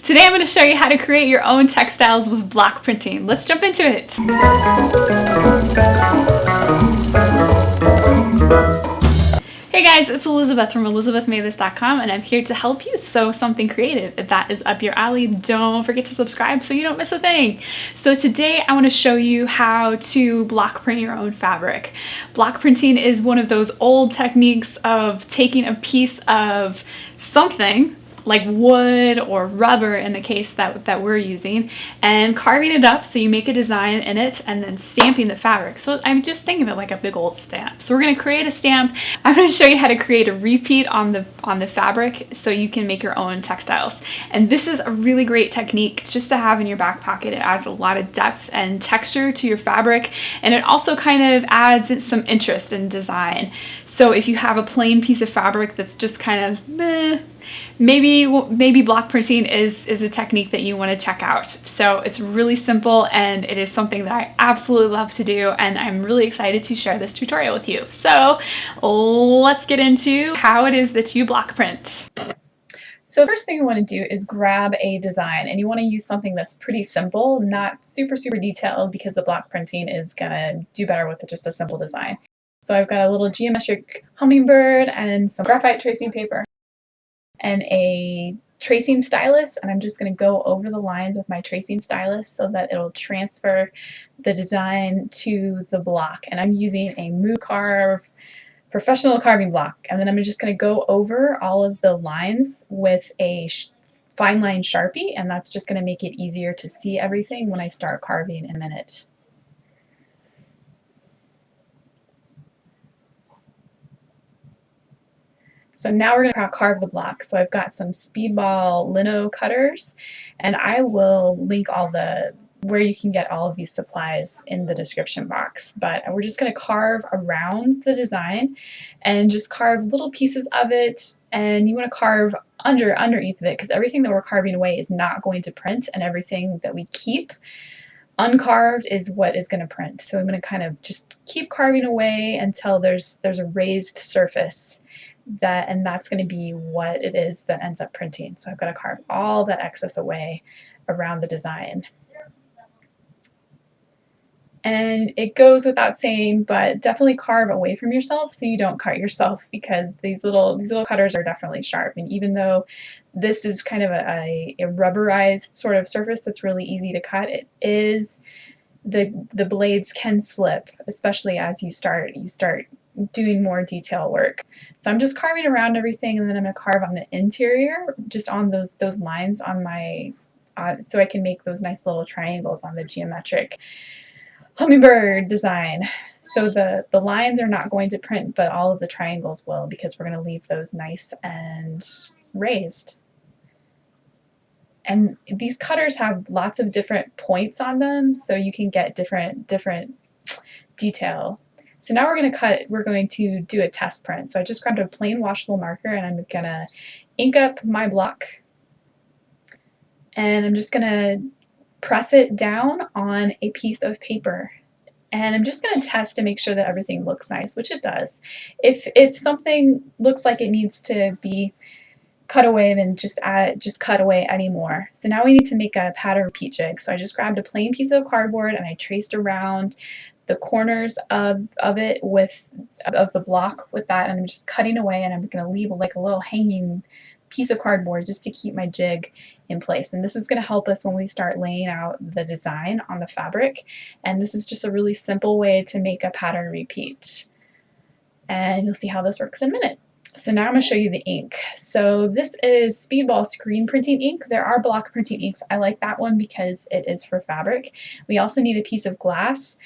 Today I'm going to show you how to create your own textiles with block printing. Let's jump into it. Hey guys, it's Elizabeth from ElizabethMavis.com, and I'm here to help you sew something creative. If that is up your alley, don't forget to subscribe so you don't miss a thing. So today I want to show you how to block print your own fabric. Block printing is one of those old techniques of taking a piece of something, like wood or rubber in the case that we're using, and carving it up so you make a design in it and then stamping the fabric. So I'm just thinking of it like a big old stamp. So we're going to create a stamp. I'm going to show you how to create a repeat on the fabric so you can make your own textiles. And this is a really great technique just to have in your back pocket. It adds a lot of depth and texture to your fabric, and it also kind of adds some interest in design. So if you have a plain piece of fabric that's just kind of meh, maybe block printing is a technique that you want to check out. So it's really simple, and it is something that I absolutely love to do, and I'm really excited to share this tutorial with you. So let's get into how it is that you block print. So the first thing you want to do is grab a design, and you want to use something that's pretty simple, not super detailed, because the block printing is gonna do better with just a simple design. So I've got a little geometric hummingbird and some graphite tracing paper and a tracing stylus, and I'm just going to go over the lines with my tracing stylus so that it'll transfer the design to the block. And I'm using a MooCarve professional carving block, and then I'm just going to go over all of the lines with a fine line Sharpie, and that's just going to make it easier to see everything when I start carving in a minute. So now we're going to carve the block. So I've got some Speedball lino cutters, and I will link where you can get all of these supplies in the description box. But we're just going to carve around the design and just carve little pieces of it, and you want to carve underneath of it, because everything that we're carving away is not going to print, and everything that we keep uncarved is what is going to print. So I'm going to kind of just keep carving away until there's a raised surface, and that's going to be what it is that ends up printing. So I've got to carve all that excess away around the design. And it goes without saying, but definitely carve away from yourself so you don't cut yourself, because these little cutters are definitely sharp. And even though this is kind of a rubberized sort of surface that's really easy to cut, it is, the blades can slip, especially as you start doing more detail work. So I'm just carving around everything, and then I'm going to carve on the interior, just on those lines on my, so I can make those nice little triangles on the geometric hummingbird design. So the lines are not going to print, but all of the triangles will, because we're going to leave those nice and raised. And these cutters have lots of different points on them, so you can get different detail. So now we're going to do a test print. So I just grabbed a plain washable marker, and I'm going to ink up my block, and I'm just going to press it down on a piece of paper. And I'm just going to test to make sure that everything looks nice, which it does. If something looks like it needs to be cut away, then just cut away anymore. So now we need to make a pattern repeat jig. So I just grabbed a plain piece of cardboard, and I traced around the corners of the block with that, and I'm just cutting away, and I'm going to leave like a little hanging piece of cardboard just to keep my jig in place. And this is going to help us when we start laying out the design on the fabric. And this is just a really simple way to make a pattern repeat. And you'll see how this works in a minute. So now I'm going to show you the ink. So this is Speedball screen printing ink. There are block printing inks. I like that one because it is for fabric. We also need a piece of glass.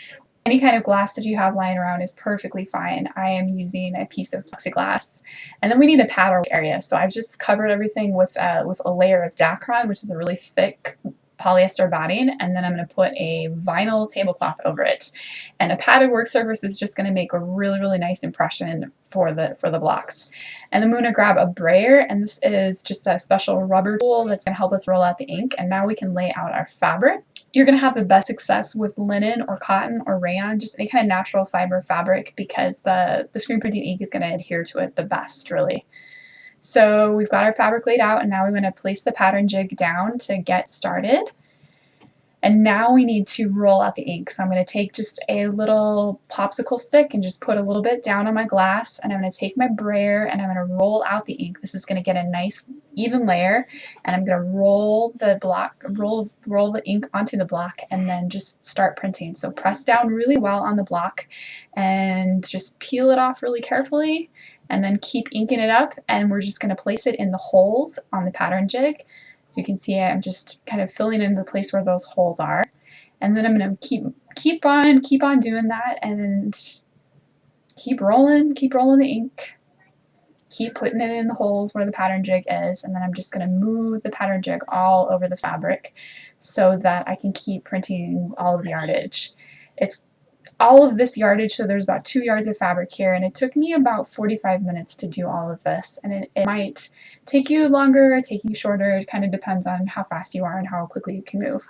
Any kind of glass that you have lying around is perfectly fine. I am using a piece of plexiglass. And then we need a pattern area. So I've just covered everything with a layer of Dacron, which is a really thick polyester batting, and then I'm going to put a vinyl tablecloth over it. And a padded work surface is just going to make a really nice impression for the blocks. And then I'm going to grab a brayer, and this is just a special rubber tool that's going to help us roll out the ink. And now we can lay out our fabric. You're going to have the best success with linen or cotton or rayon, just any kind of natural fiber fabric, because the screen printing ink is going to adhere to it the best, really. So we've got our fabric laid out, and now we want to place the pattern jig down to get started. And now we need to roll out the ink. So I'm going to take just a little popsicle stick and just put a little bit down on my glass, and I'm going to take my brayer and I'm going to roll out the ink. This is going to get a nice even layer, and I'm going to roll the ink onto the block and then just start printing. So press down really well on the block and just peel it off really carefully, and then keep inking it up, and we're just going to place it in the holes on the pattern jig. So you can see I'm just kind of filling in the place where those holes are. And then I'm going to keep on doing that, and keep rolling the ink. Keep putting it in the holes where the pattern jig is, and then I'm just going to move the pattern jig all over the fabric so that I can keep printing all of the yardage. It's all of this yardage, so there's about 2 yards of fabric here, and it took me about 45 minutes to do all of this, and it might take you longer or take you shorter. It kind of depends on how fast you are and how quickly you can move.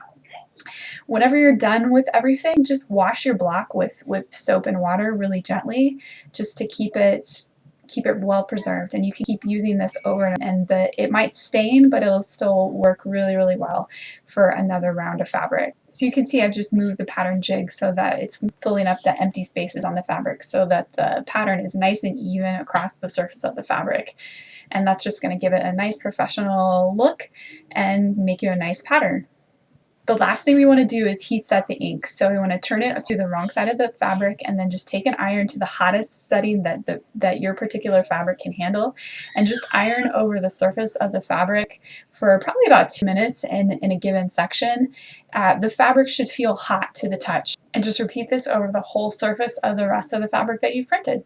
Whenever you're done with everything, just wash your block with soap and water really gently, just to keep it well preserved, and you can keep using this over, and it might stain, but it'll still work really well for another round of fabric. So you can see I've just moved the pattern jig so that it's filling up the empty spaces on the fabric so that the pattern is nice and even across the surface of the fabric. And that's just going to give it a nice professional look and make you a nice pattern. The last thing we want to do is heat set the ink. So we want to turn it to the wrong side of the fabric, and then just take an iron to the hottest setting that your particular fabric can handle, and just iron over the surface of the fabric for probably about 2 minutes in a given section. The fabric should feel hot to the touch, and just repeat this over the whole surface of the rest of the fabric that you've printed.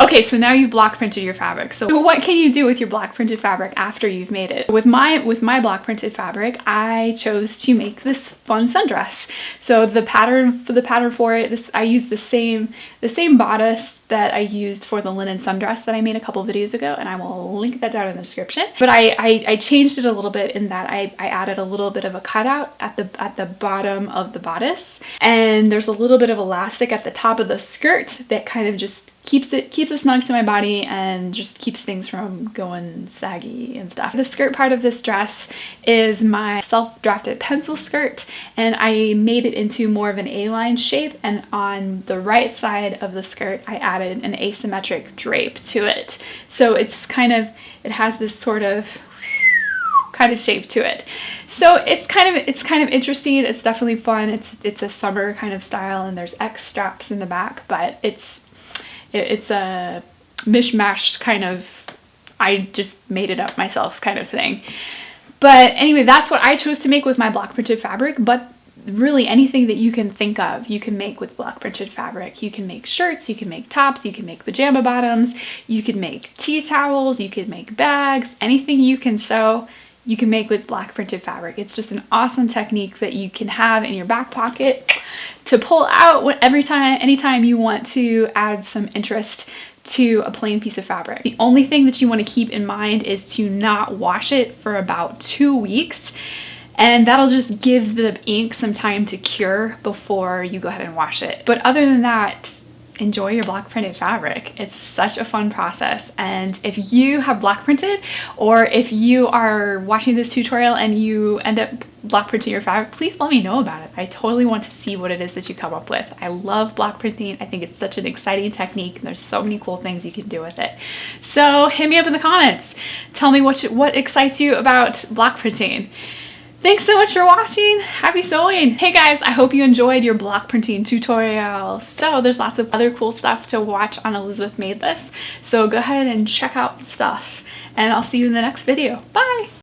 Okay, so now you've block printed your fabric. So what can you do with your block printed fabric after you've made it? With my block printed fabric, I chose to make this fun sundress. So the pattern for it, I used the same bodice that I used for the linen sundress that I made a couple videos ago, and I will link that down in the description. But I changed it a little bit in that I added a little bit of a cutout at the bottom of the bodice, and there's a little bit of elastic at the top of the skirt that kind of just keeps it snug to my body and just keeps things from going saggy and stuff. The skirt part of this dress is my self-drafted pencil skirt, and I made it into more of an A-line shape, and on the right side of the skirt I added an asymmetric drape to it. So it has this sort of kind of shape to it. So it's kind of interesting. It's definitely fun. It's a summer kind of style, and there's X straps in the back, but it's a mishmash kind of, I just made it up myself kind of thing. But anyway, that's what I chose to make with my block printed fabric, but really anything that you can think of, you can make with block printed fabric. You can make shirts, you can make tops, you can make pajama bottoms, you can make tea towels, you can make bags, anything you can sew, you can make with block printed fabric. It's just an awesome technique that you can have in your back pocket to pull out anytime you want to add some interest to a plain piece of fabric. The only thing that you want to keep in mind is to not wash it for about 2 weeks, and that'll just give the ink some time to cure before you go ahead and wash it. But other than that, enjoy your block printed fabric. It's such a fun process, and if you have block printed, or if you are watching this tutorial and you end up block printing your fabric, please let me know about it. I totally want to see what it is that you come up with. I love block printing. I think it's such an exciting technique, and there's so many cool things you can do with it. So hit me up in the comments. Tell me what excites you about block printing. Thanks so much for watching. Happy sewing. Hey guys, I hope you enjoyed your block printing tutorial. So there's lots of other cool stuff to watch on Elizabeth Made This. So go ahead and check out stuff, and I'll see you in the next video. Bye.